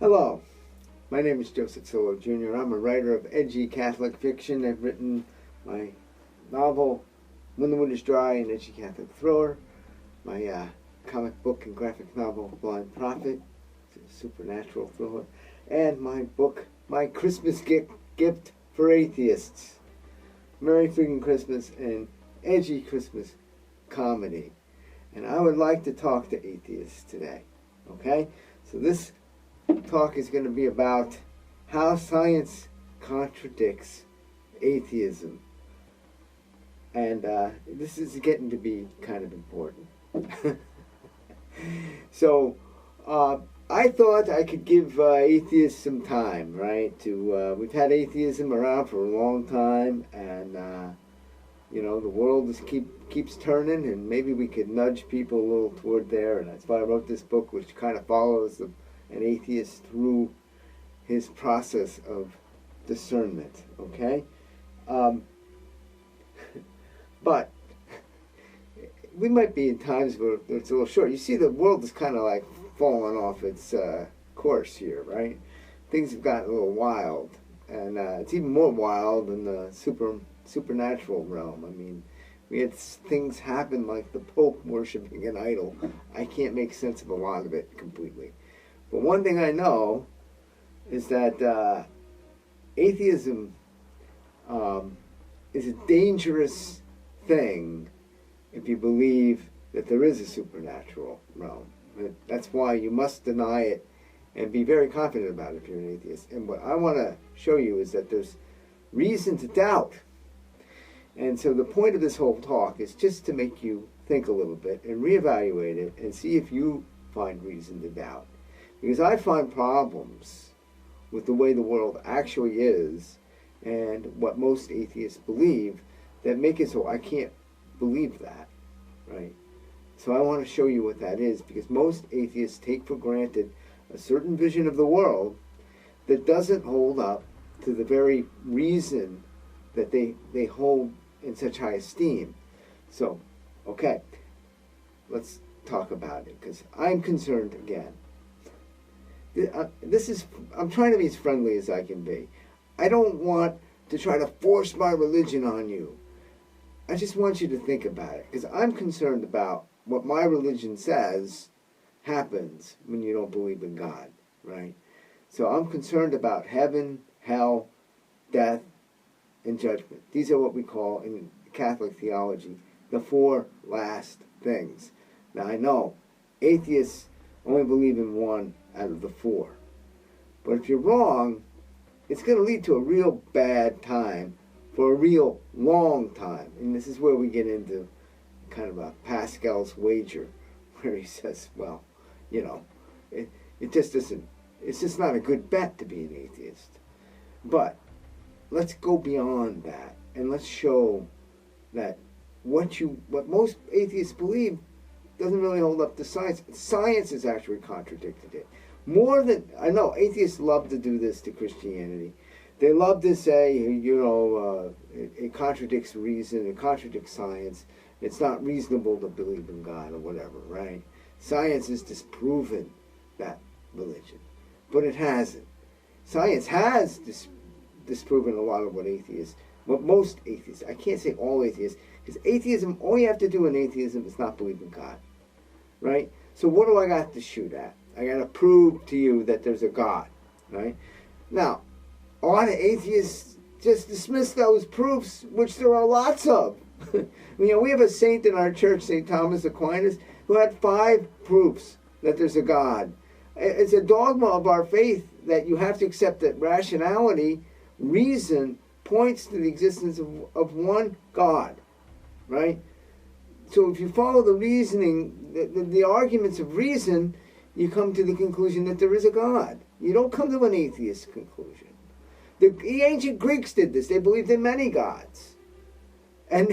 Hello, my name is Joseph Solo Jr. I'm a writer of edgy Catholic fiction. I've written my novel, When the Wind is Dry, an edgy Catholic thriller, my comic book and graphic novel, Blind Prophet, it's a supernatural thriller, and my book, My Christmas Gift for Atheists, Merry Freaking Christmas, and edgy Christmas comedy. And I would like to talk to atheists today, okay? So this talk is going to be about how science contradicts atheism. And this is getting to be kind of important. So I thought I could give atheists some time, right? We've had atheism around for a long time, and you know, the world keeps turning, and maybe we could nudge people a little toward there. And that's why I wrote this book, which kind of follows an atheist through his process of discernment, okay? But we might be in times where it's a little short. You see, the world is kind of like falling off its course here, right? Things have gotten a little wild, and it's even more wild in the supernatural realm. I mean, we had things happen like the Pope worshiping an idol. I can't make sense of a lot of it completely. But one thing I know is that atheism is a dangerous thing if you believe that there is a supernatural realm. That's why you must deny it and be very confident about it if you're an atheist. And what I want to show you is that there's reason to doubt. And so the point of this whole talk is just to make you think a little bit and reevaluate it and see if you find reason to doubt. Because I find problems with the way the world actually is and what most atheists believe that make it so I can't believe that, right? So I want to show you what that is, because most atheists take for granted a certain vision of the world that doesn't hold up to the very reason that they hold in such high esteem. So, okay, let's talk about it, because I'm concerned again. I'm trying to be as friendly as I can be. I don't want to try to force my religion on you. I just want you to think about it, because I'm concerned about what my religion says happens when you don't believe in God, right? So I'm concerned about heaven, hell, death, and judgment. These are what we call in Catholic theology the four last things. Now I know atheists only believe in one out of the four. But if you're wrong, it's going to lead to a real bad time for a real long time. And this is where we get into kind of a Pascal's wager, where he says, well, you know, it just isn't, it's just not a good bet to be an atheist. But let's go beyond that, and let's show that what most atheists believe doesn't really hold up to science. Science has actually contradicted it. More than, I know atheists love to do this to Christianity. They love to say, you know, it contradicts reason, it contradicts science. It's not reasonable to believe in God or whatever, right? Science has disproven that religion, but it hasn't. Science has disproven a lot of what most atheists, I can't say all atheists, because atheism, all you have to do in atheism is not believe in God, right? So what do I got to shoot at? I got to prove to you that there's a God, right? Now, a lot of atheists just dismiss those proofs, which there are lots of. You know, we have a saint in our church, St. Thomas Aquinas, who had 5 proofs that there's a God. It's a dogma of our faith that you have to accept that rationality, reason, points to the existence of one God, right? So if you follow the reasoning, the arguments of reason, you come to the conclusion that there is a God. You don't come to an atheist conclusion. The ancient Greeks did this. They believed in many gods. And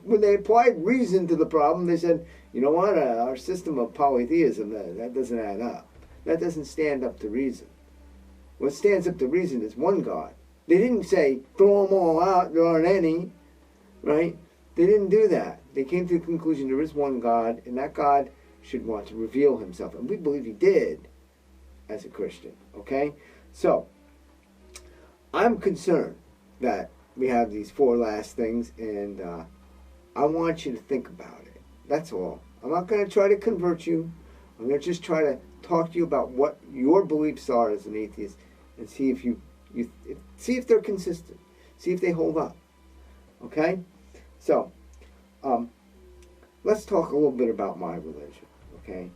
when they applied reason to the problem, they said, you know what, our system of polytheism, that doesn't add up. That doesn't stand up to reason. What stands up to reason is one God. They didn't say, throw them all out, there aren't any, right? They didn't do that. They came to the conclusion there is one God, and that God should want to reveal himself. And we believe he did. as a Christian, okay? So, I'm concerned that we have these four last things, and I want you to think about it. That's all. I'm not going to try to convert you. I'm going to just try to talk to you about what your beliefs are as an atheist, and see if see if they're consistent. See if they hold up. Okay? So, let's talk a little bit about my religion. Okay?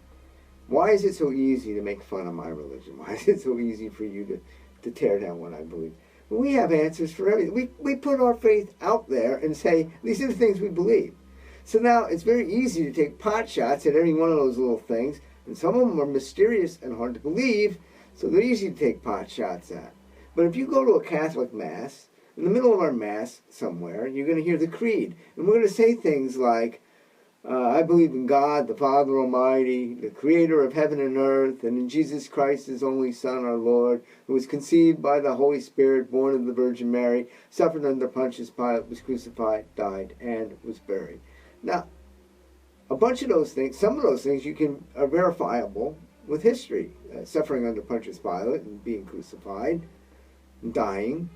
Why is it so easy to make fun of my religion? Why is it so easy for you to tear down what I believe? Well, we have answers for everything. We put our faith out there and say, these are the things we believe. So now it's very easy to take pot shots at every one of those little things, and some of them are mysterious and hard to believe, so they're easy to take pot shots at. But if you go to a Catholic Mass, in the middle of our Mass somewhere, you're going to hear the Creed, and we're going to say things like, I believe in God, the Father Almighty, the Creator of heaven and earth, and in Jesus Christ, His only Son, our Lord, who was conceived by the Holy Spirit, born of the Virgin Mary, suffered under Pontius Pilate, was crucified, died, and was buried. Now, a bunch of those things, some of those things are verifiable with history. Suffering under Pontius Pilate and being crucified and dying.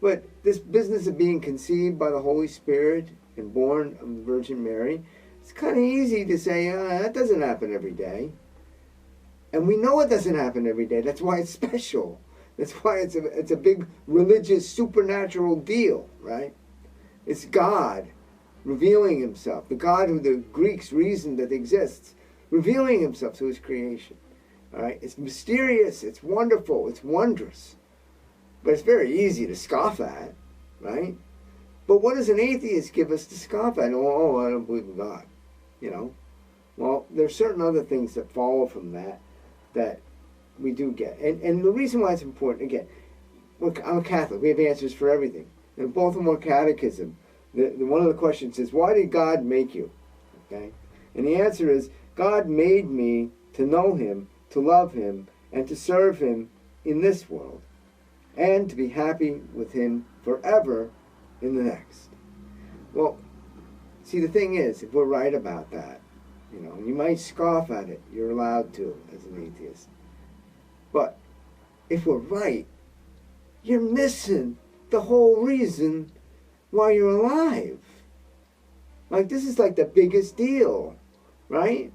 But this business of being conceived by the Holy Spirit and born of the Virgin Mary, it's kind of easy to say, that doesn't happen every day. And we know it doesn't happen every day. That's why it's special. That's why it's a big religious, supernatural deal, right? It's God revealing Himself, the God who the Greeks reasoned that exists, revealing Himself to His creation. All right? It's mysterious, it's wonderful, it's wondrous. But it's very easy to scoff at, right? But what does an atheist give us to scoff at? Oh, I don't believe in God, you know? Well, there's certain other things that follow from that we do get. And the reason why it's important, again, I'm a Catholic. We have answers for everything. And both of them are catechism. One of the questions is, why did God make you? Okay? And the answer is, God made me to know Him, to love Him, and to serve Him in this world, and to be happy with Him forever in the next. Well, see, the thing is, if we're right about that, you know, you might scoff at it. You're allowed to as an atheist. But if we're right, you're missing the whole reason why you're alive. Like, this is like the biggest deal, right?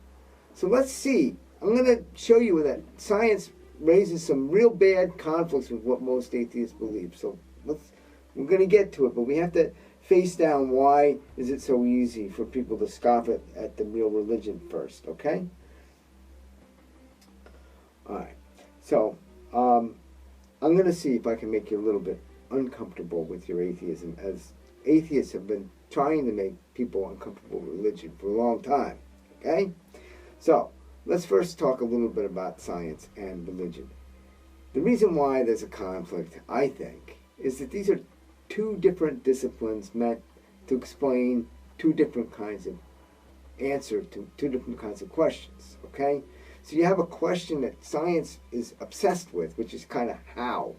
So let's see. I'm going to show you that science raises some real bad conflicts with what most atheists believe. So we're going to get to it, but we have to face down why is it so easy for people to scoff at the real religion first, okay? All right. So I'm going to see if I can make you a little bit uncomfortable with your atheism, as atheists have been trying to make people uncomfortable with religion for a long time, okay? So let's first talk a little bit about science and religion. The reason why there's a conflict, I think, is that these are two different disciplines meant to explain two different kinds of answer to two different kinds of questions, okay? So you have a question that science is obsessed with, which is kind of how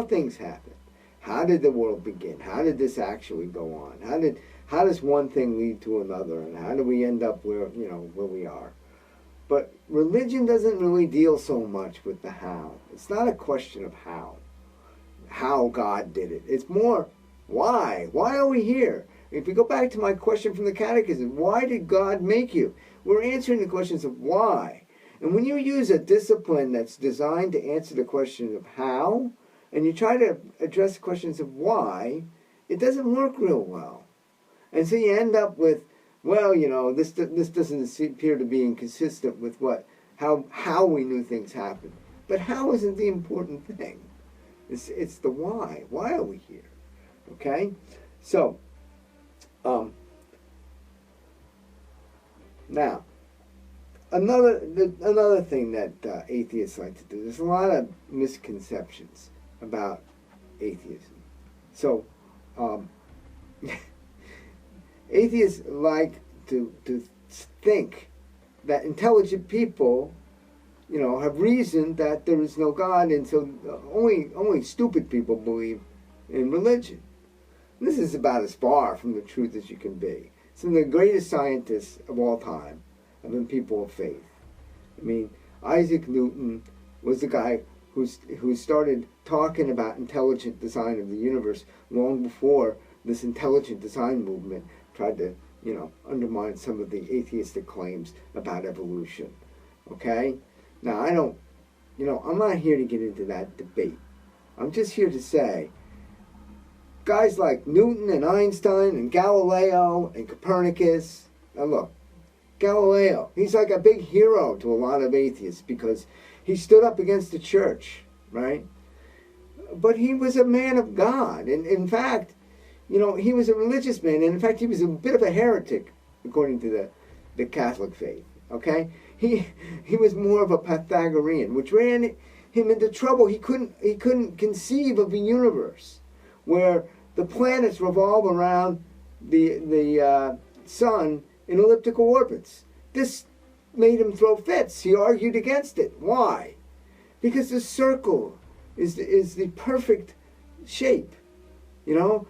things happen. How did the world begin? How did this actually go on? How does one thing lead to another, and how do we end up where we are? But religion doesn't really deal so much with the how. It's not a question of how God did it. It's more why. Why are we here? If we go back to my question from the catechism, why did God make you? We're answering the questions of why. And when you use a discipline that's designed to answer the question of how, and you try to address questions of why, it doesn't work real well. And so you end up with, well, this doesn't appear to be inconsistent with how we knew things happened. But how isn't the important thing. It's the why. Why are we here? Okay? So, now, another thing that atheists like to do, there's a lot of misconceptions about atheism. So, atheists like to think that intelligent people, have reasoned that there is no God, and so only stupid people believe in religion. This is about as far from the truth as you can be. Some of the greatest scientists of all time have been people of faith. I mean, Isaac Newton was the guy who started talking about intelligent design of the universe long before this intelligent design movement tried to, undermine some of the atheistic claims about evolution. Okay? Now, I'm not here to get into that debate. I'm just here to say, guys like Newton and Einstein and Galileo and Copernicus, now look, Galileo, he's like a big hero to a lot of atheists because he stood up against the church, right? But he was a man of God. And in fact, he was a religious man. And in fact, he was a bit of a heretic, according to the Catholic faith, okay? He was more of a Pythagorean, which ran him into trouble. He couldn't conceive of a universe where the planets revolve around the sun in elliptical orbits. This made him throw fits. He argued against it. Why? Because the circle is the perfect shape.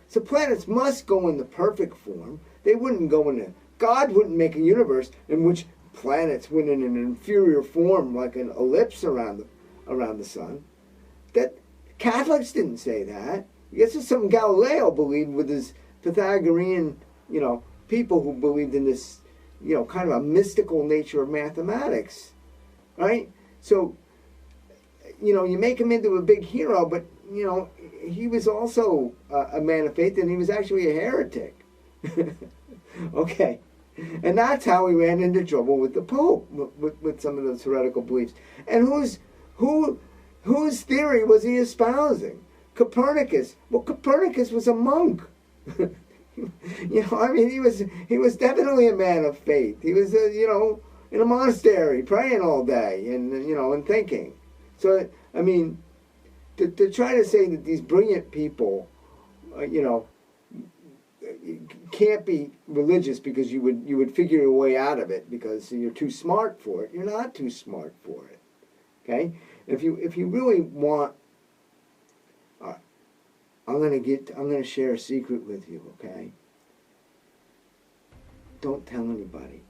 So planets must go in the perfect form. They wouldn't go in God wouldn't make a universe in which planets went in an inferior form like an ellipse around the sun. That Catholics didn't say that. I guess it's something Galileo believed with his Pythagorean, people who believed in this, kind of a mystical nature of mathematics, right? So, you make him into a big hero, but, he was also a man of faith, and he was actually a heretic. Okay. And that's how he ran into trouble with the Pope, with some of those heretical beliefs. And whose theory was he espousing? Copernicus. Well, Copernicus was a monk. He was definitely a man of faith. He was, in a monastery praying all day and thinking. So, to try to say that these brilliant people, can't be religious because you would figure your way out of it because you're too smart for it. You're not too smart for it. Okay? If you really want, I'm gonna share a secret with you. Okay? Don't tell anybody.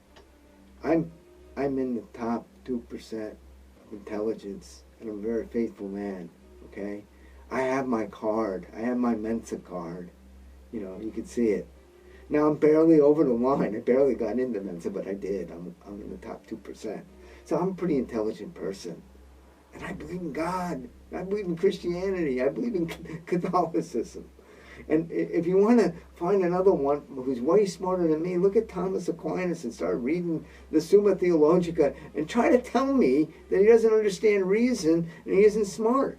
I'm in the top 2% of intelligence, and I'm a very faithful man. Okay? I have my card. I have my Mensa card. You can see it. Now I'm barely over the line. I barely got into Mensa, but I did. I'm in the top 2%. So I'm a pretty intelligent person. And I believe in God. I believe in Christianity. I believe in Catholicism. And if you want to find another one who's way smarter than me, look at Thomas Aquinas and start reading the Summa Theologica and try to tell me that he doesn't understand reason and he isn't smart.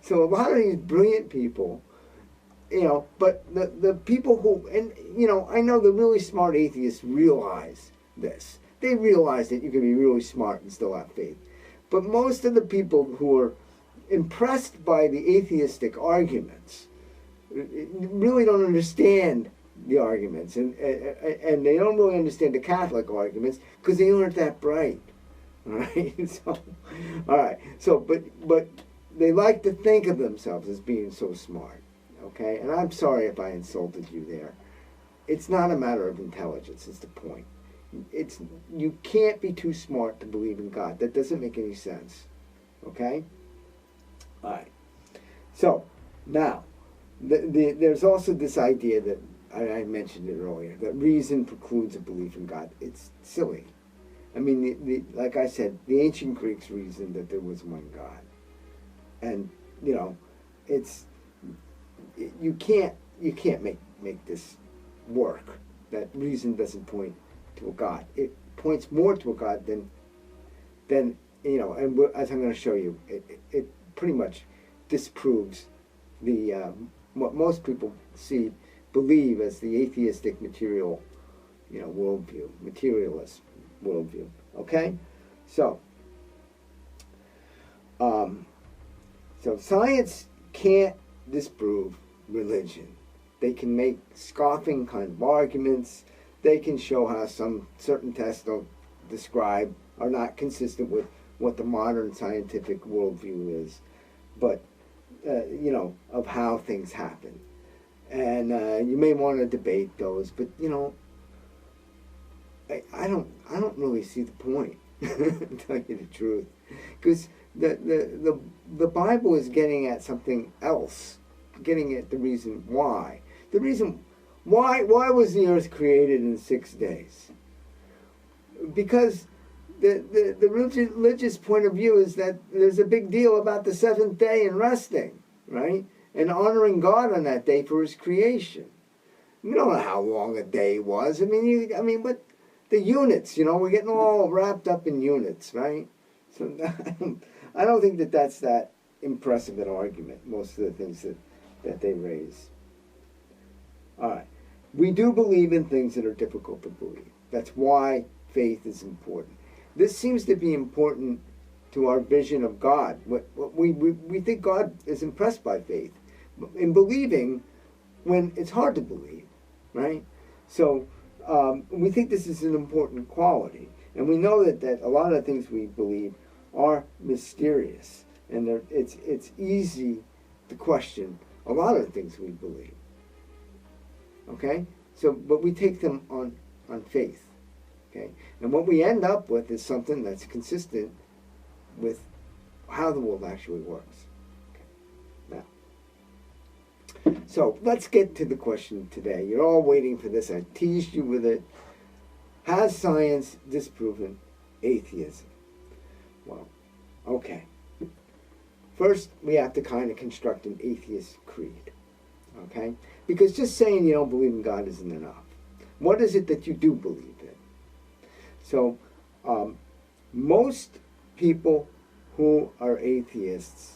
So a lot of these brilliant people, but the people who, and I know the really smart atheists realize this. They realize that you can be really smart and still have faith. But most of the people who are impressed by the atheistic arguments really don't understand the arguments, and they don't really understand the Catholic arguments because they aren't that bright. All right, but they like to think of themselves as being so smart. Okay, and I'm sorry if I insulted you there. It's not a matter of intelligence. Is the point. You can't be too smart to believe in God. That doesn't make any sense. Okay? All right. So, now, there's also this idea that, I mentioned it earlier, that reason precludes a belief in God. It's silly. Like I said, the ancient Greeks reasoned that there was one God. And, you can't make this work. That reason doesn't point to a God. It points more to a God than and as I'm going to show you, it pretty much disproves the what most people believe as the atheistic material, worldview, materialist worldview. Okay, so science can't disprove religion. They can make scoffing kind of arguments. They can show how some certain tests they'll describe are not consistent with what the modern scientific worldview is, but of how things happen. And you may want to debate those, but I don't really see the point. tell you the truth. Because the Bible is getting at something else, getting at the reason why. The reason why was the earth created in 6 days? Because the religious point of view is that there's a big deal about the seventh day and resting, right? And honoring God on that day for his creation. We don't know how long a day was. But the units, we're getting all wrapped up in units, right? So I don't think that that's that impressive an argument, most of the things that they raise. All right. We do believe in things that are difficult to believe. That's why faith is important. This seems to be important to our vision of God. We think God is impressed by faith in believing when it's hard to believe, right? So we think this is an important quality. And we know that a lot of the things we believe are mysterious. And it's easy to question a lot of the things we believe. Okay? But we take them on faith. Okay? And what we end up with is something that's consistent with how the world actually works. Okay. Now, so let's get to the question today. You're all waiting for this. I teased you with it. Has science disproven atheism? Well, okay. First, we have to kind of construct an atheist creed. Okay? Because just saying you don't believe in God isn't enough. What is it that you do believe in? So, most people who are atheists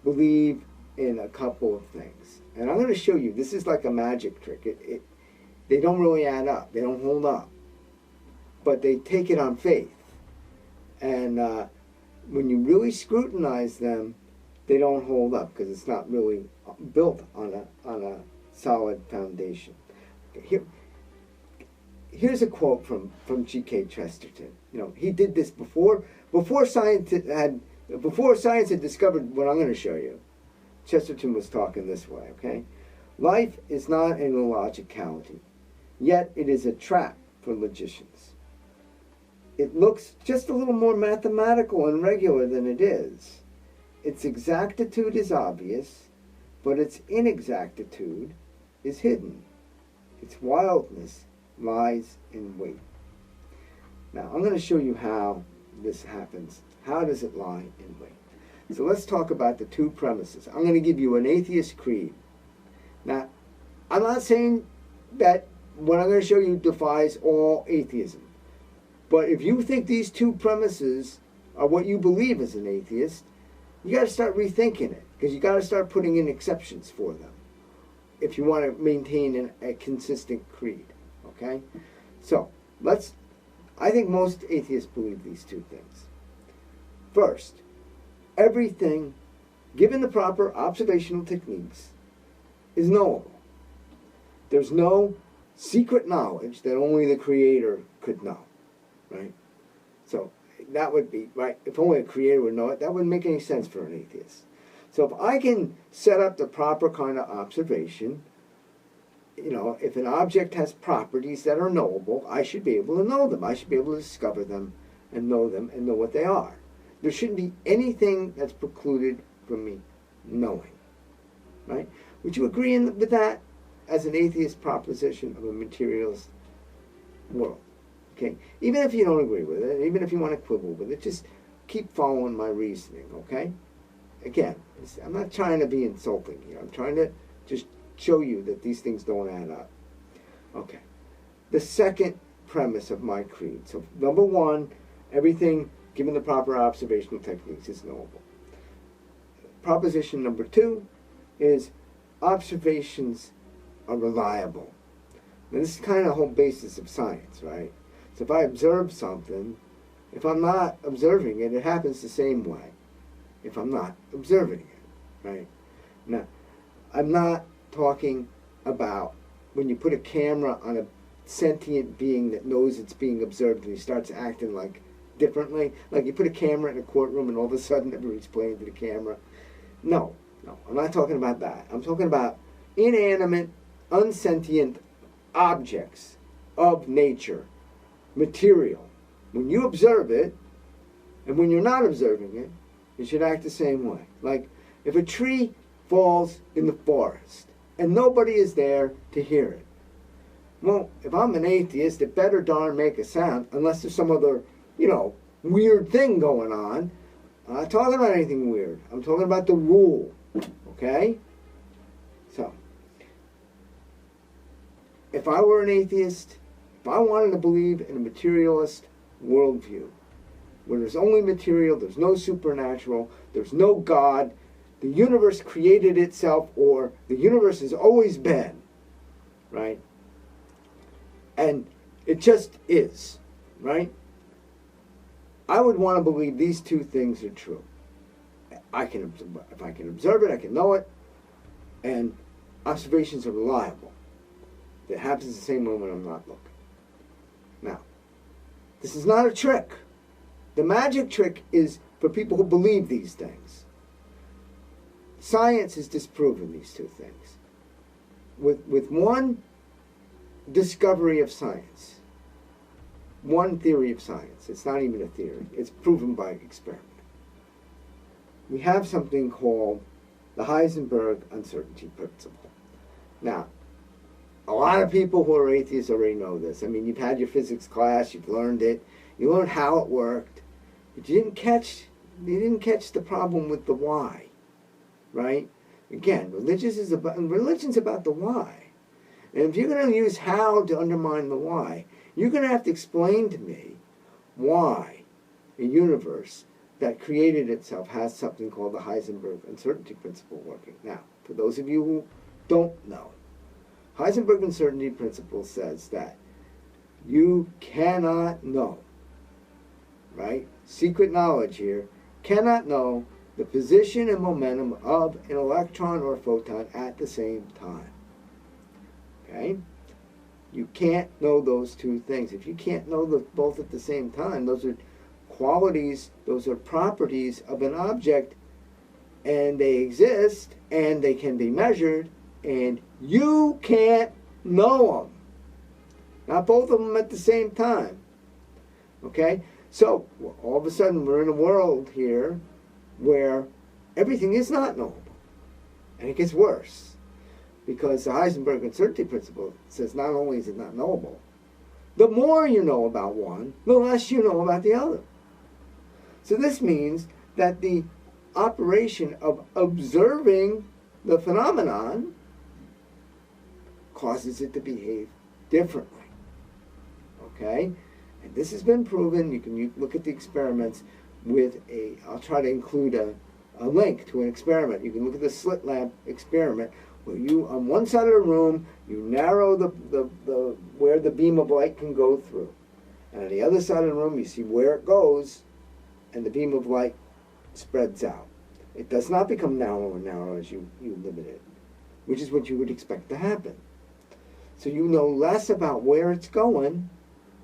believe in a couple of things. And I'm going to show you, this is like a magic trick. They don't really add up. They don't hold up. But they take it on faith. And when you really scrutinize them, they don't hold up because it's not really built on a solid foundation. Here's a quote from G.K. Chesterton. He did this before science had discovered what I'm going to show you. Chesterton was talking this way, okay? Life is not an illogicality, yet it is a trap for logicians. It looks just a little more mathematical and regular than it is. Its exactitude is obvious, but its inexactitude is hidden. Its wildness lies in wait. Now, I'm going to show you how this happens. How does it lie in wait? So let's talk about the two premises. I'm going to give you an atheist creed. Now, I'm not saying that what I'm going to show you defies all atheism. But if you think these two premises are what you believe as an atheist, you got to start rethinking it. Because you got to start putting in exceptions for them if you want to maintain a consistent creed. Okay? So, I think most atheists believe these two things. First, everything, given the proper observational techniques, is knowable. There's no secret knowledge that only the Creator could know. Right? So, that would be, right, if only a Creator would know it, that wouldn't make any sense for an atheist. So if I can set up the proper kind of observation, if an object has properties that are knowable, I should be able to know them. I should be able to discover them and know what they are. There shouldn't be anything that's precluded from me knowing. Right? Would you agree with that as an atheist proposition of a materialist world? Okay? Even if you don't agree with it, even if you want to quibble with it, just keep following my reasoning, okay? Again, I'm not trying to be insulting here. I'm trying to just show you that these things don't add up. Okay. The second premise of my creed. So, number one, everything, given the proper observational techniques, is knowable. Proposition number two is observations are reliable. Now, this is kind of the whole basis of science, right? So if I observe something, if I'm not observing it, it happens the same way if I'm not observing it, right? Now, I'm not talking about when you put a camera on a sentient being that knows it's being observed and he starts acting like differently. Like you put a camera in a courtroom and all of a sudden everybody's playing to the camera. No, I'm not talking about that. I'm talking about inanimate, unsentient objects of nature, material, When you observe it, and when you're not observing it, you should act the same way. Like, if a tree falls in the forest, and nobody is there to hear it, well, if I'm an atheist, it better darn make a sound, unless there's some other, weird thing going on. I'm not talking about anything weird. I'm talking about the rule, okay? So, if I were an atheist, if I wanted to believe in a materialist worldview, where there's only material, there's no supernatural, there's no God, the universe created itself, or the universe has always been, right? And it just is, right? I would want to believe these two things are true. If I can observe it, I can know it, and observations are reliable. It happens the same moment I'm not looking. Now, this is not a trick. The magic trick is for people who believe these things. Science has disproven these two things. With one discovery of science, one theory of science, it's not even a theory, it's proven by experiment. We have something called the Heisenberg uncertainty principle. Now, a lot of people who are atheists already know this. I mean, you've had your physics class, you've learned it, you learned how it worked, but you didn't catch the problem with the why, right? Again, religion's about the why. And if you're going to use how to undermine the why, you're going to have to explain to me why a universe that created itself has something called the Heisenberg uncertainty principle working. Now, for those of you who don't know, Heisenberg uncertainty principle says that you cannot know, right? Secret knowledge here, cannot know the position and momentum of an electron or a photon at the same time. Okay? You can't know those two things. If you can't know them both at the same time, those are qualities, those are properties of an object, and they exist, and they can be measured, and you can't know them. Not both of them at the same time. Okay? So, all of a sudden, we're in a world here where everything is not knowable. And it gets worse. Because the Heisenberg uncertainty principle says not only is it not knowable, the more you know about one, the less you know about the other. So this means that the operation of observing the phenomenon causes it to behave differently. Okay? And this has been proven. You can look at the experiments with I'll try to include a link to an experiment. You can look at the slit lamp experiment, where you, on one side of the room, you narrow the where the beam of light can go through. And on the other side of the room, you see where it goes, and the beam of light spreads out. It does not become narrower and narrower as you limit it, which is what you would expect to happen. So you know less about where it's going,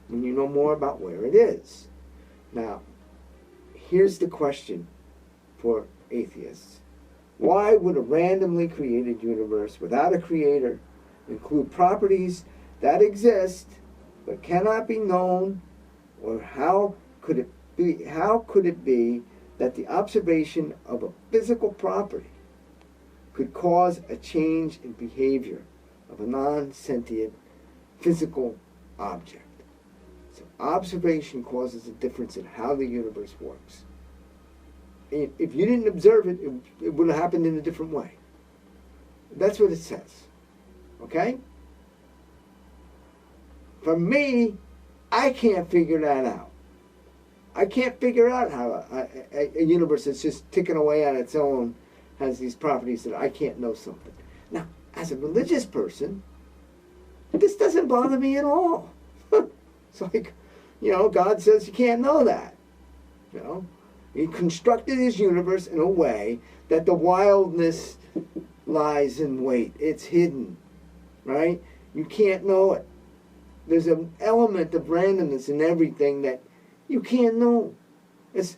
and you know more about where it is. Now, here's the question for atheists. Why would a randomly created universe without a creator include properties that exist but cannot be known? Or how could it be that the observation of a physical property could cause a change in behavior of a non-sentient physical object? So observation causes a difference in how the universe works. If you didn't observe it, it would have happened in a different way. That's what it says. Okay? For me, I can't figure that out. I can't figure out how a universe that's just ticking away on its own has these properties that I can't know something. Now, as a religious person, this doesn't bother me at all. It's like, God says you can't know that. He constructed his universe in a way that the wildness lies in wait. It's hidden, right? You can't know it. There's an element of randomness in everything that you can't know. It's,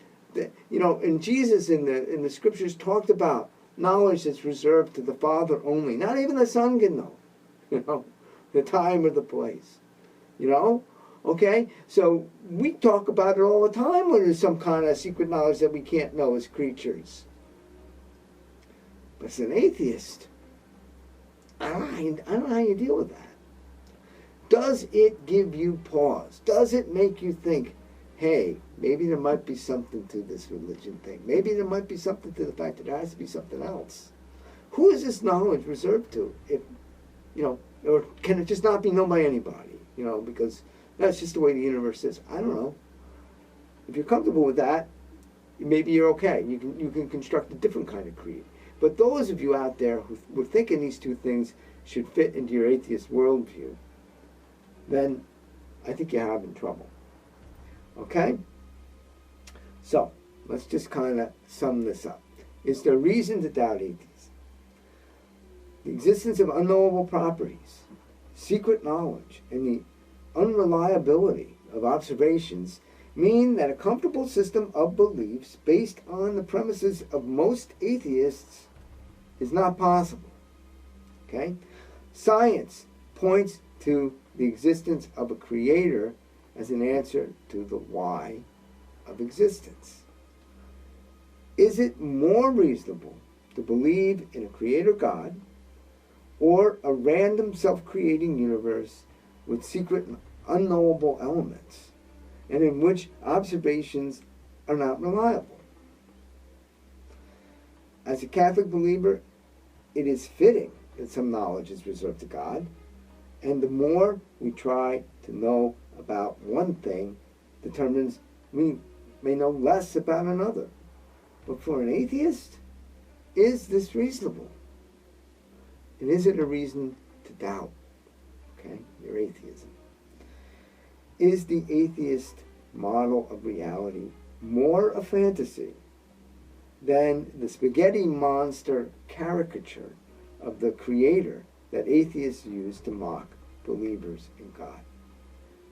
and Jesus in the scriptures talked about knowledge that's reserved to the Father only. Not even the Son can know, the time or the place, Okay? So we talk about it all the time when there's some kind of secret knowledge that we can't know as creatures. But as an atheist, I don't know how you deal with that. Does it give you pause? Does it make you think, hey, maybe there might be something to this religion thing? Maybe there might be something to the fact that there has to be something else. Who is this knowledge reserved to? If, or can it just not be known by anybody? Because that's just the way the universe is. I don't know. If you're comfortable with that, maybe you're okay. You can construct a different kind of creed. But those of you out there who were thinking these two things should fit into your atheist worldview, then I think you're having trouble. Okay? So, let's just kind of sum this up. Is there reason to doubt atheism? The existence of unknowable properties, secret knowledge, and the unreliability of observations mean that a comfortable system of beliefs based on the premises of most atheists is not possible. Okay? Science points to the existence of a creator as an answer to the why of existence. Is it more reasonable to believe in a creator God or a random self-creating universe with secret and unknowable elements, and in which observations are not reliable? As a Catholic believer, it is fitting that some knowledge is reserved to God, and the more we try to know about one thing determines we may know less about another. But for an atheist, is this reasonable? And is it a reason to doubt, your atheism? Is the atheist model of reality more a fantasy than the spaghetti monster caricature of the creator that atheists use to mock believers in God?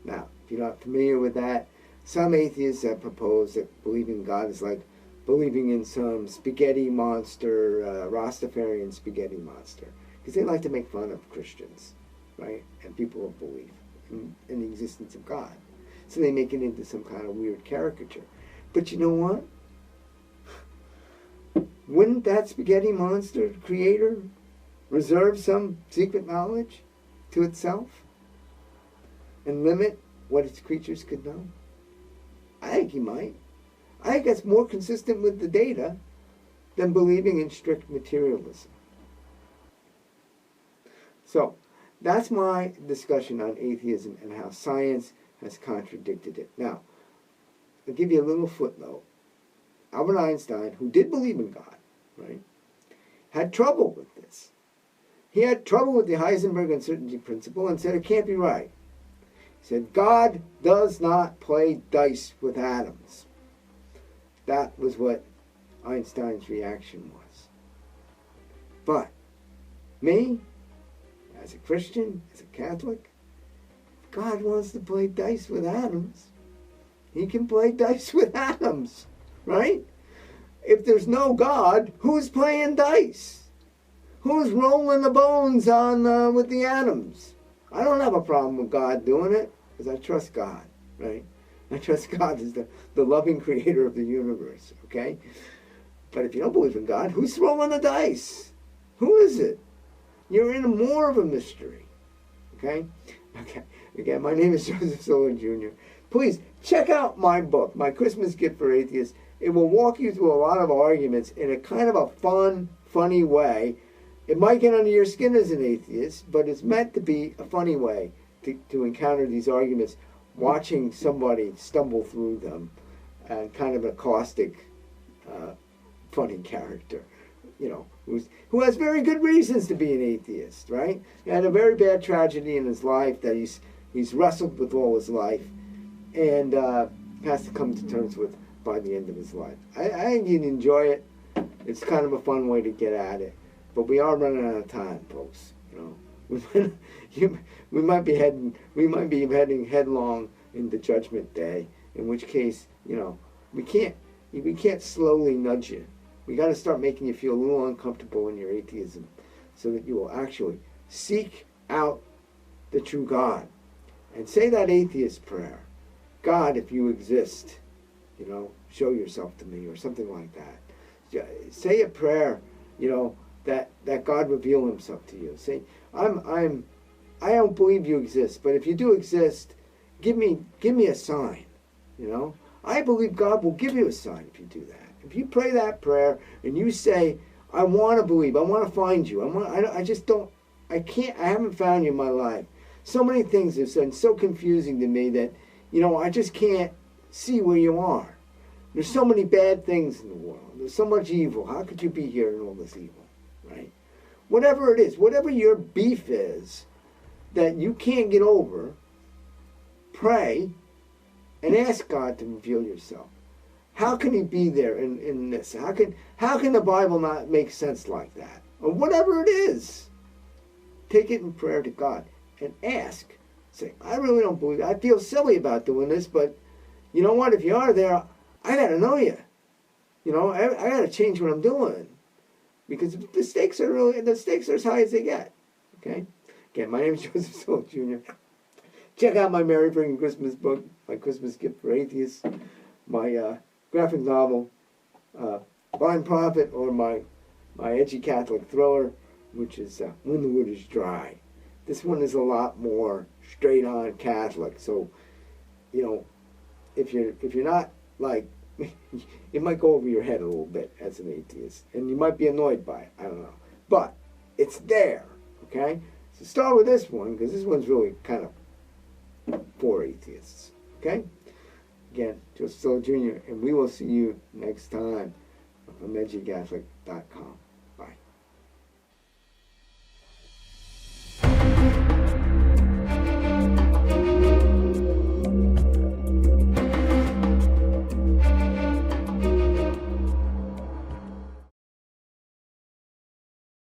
Now, if you're not familiar with that, some atheists have proposed that believing in God is like believing in some spaghetti monster, Rastafarian spaghetti monster, because they like to make fun of Christians, right, and people of belief in the existence of God. So they make it into some kind of weird caricature. But you know what? Wouldn't that spaghetti monster creator reserve some secret knowledge to itself and limit what its creatures could know? I think he might. I think that's more consistent with the data than believing in strict materialism. So, that's my discussion on atheism and how science has contradicted it. Now, I'll give you a little footnote. Albert Einstein, who did believe in God, right, had trouble with this. He had trouble with the Heisenberg uncertainty principle and said it can't be right. He said, God does not play dice with atoms. That was what Einstein's reaction was. But me, as a Christian, as a Catholic, if God wants to play dice with atoms, he can play dice with atoms, right? If there's no God, who's playing dice? Who's rolling the bones on with the atoms? I don't have a problem with God doing it, because I trust God, right? I trust God as the loving creator of the universe, okay? But if you don't believe in God, who's rolling the dice? Who is it? You're in more of a mystery, okay? Okay, again, my name is Joseph Solon Jr. Please check out my book, My Christmas Gift for Atheists. It will walk you through a lot of arguments in a kind of a fun, funny way. It might get under your skin as an atheist, but it's meant to be a funny way to encounter these arguments, watching somebody stumble through them, and kind of a caustic, funny character, who has very good reasons to be an atheist, right? He had a very bad tragedy in his life that he's wrestled with all his life, and has to come to terms with by the end of his life. I think you'd enjoy it. It's kind of a fun way to get at it. But we are running out of time, folks. We might be heading headlong into Judgment Day. In which case, we can't slowly nudge you. We got to start making you feel a little uncomfortable in your atheism, so that you will actually seek out the true God and say that atheist prayer. God, if you exist, show yourself to me, or something like that. Say a prayer, that God reveal himself to you. Say, I don't believe you exist, but if you do exist, give me a sign. I believe God will give you a sign if you do that. If you pray that prayer and you say, I want to believe, I want to find you, I haven't found you in my life. So many things have been so confusing to me that, I just can't see where you are. There's so many bad things in the world. There's so much evil. How could you be here in all this evil, right? Whatever it is, whatever your beef is that you can't get over, pray and ask God to reveal yourself. How can he be there in this? How can the Bible not make sense like that? Or whatever it is, take it in prayer to God and ask. Say, I really don't believe it. I feel silly about doing this, but you know what? If you are there, I got to know you. I got to change what I'm doing. Because the stakes are as high as they get. Okay? Again, my name is Joseph Soul Jr. Check out my Merry Bringing Christmas book, my Christmas gift for atheists, my graphic novel, Blind Prophet, or my edgy Catholic thriller, which is When the Wood is Dry. This one is a lot more straight on Catholic. So, if you're not like, it might go over your head a little bit as an atheist, and you might be annoyed by it. I don't know, but it's there. Okay, so start with this one because this one's really kind of for atheists. Okay, again, Joseph Soul Jr., and we will see you next time on edgycatholic.com.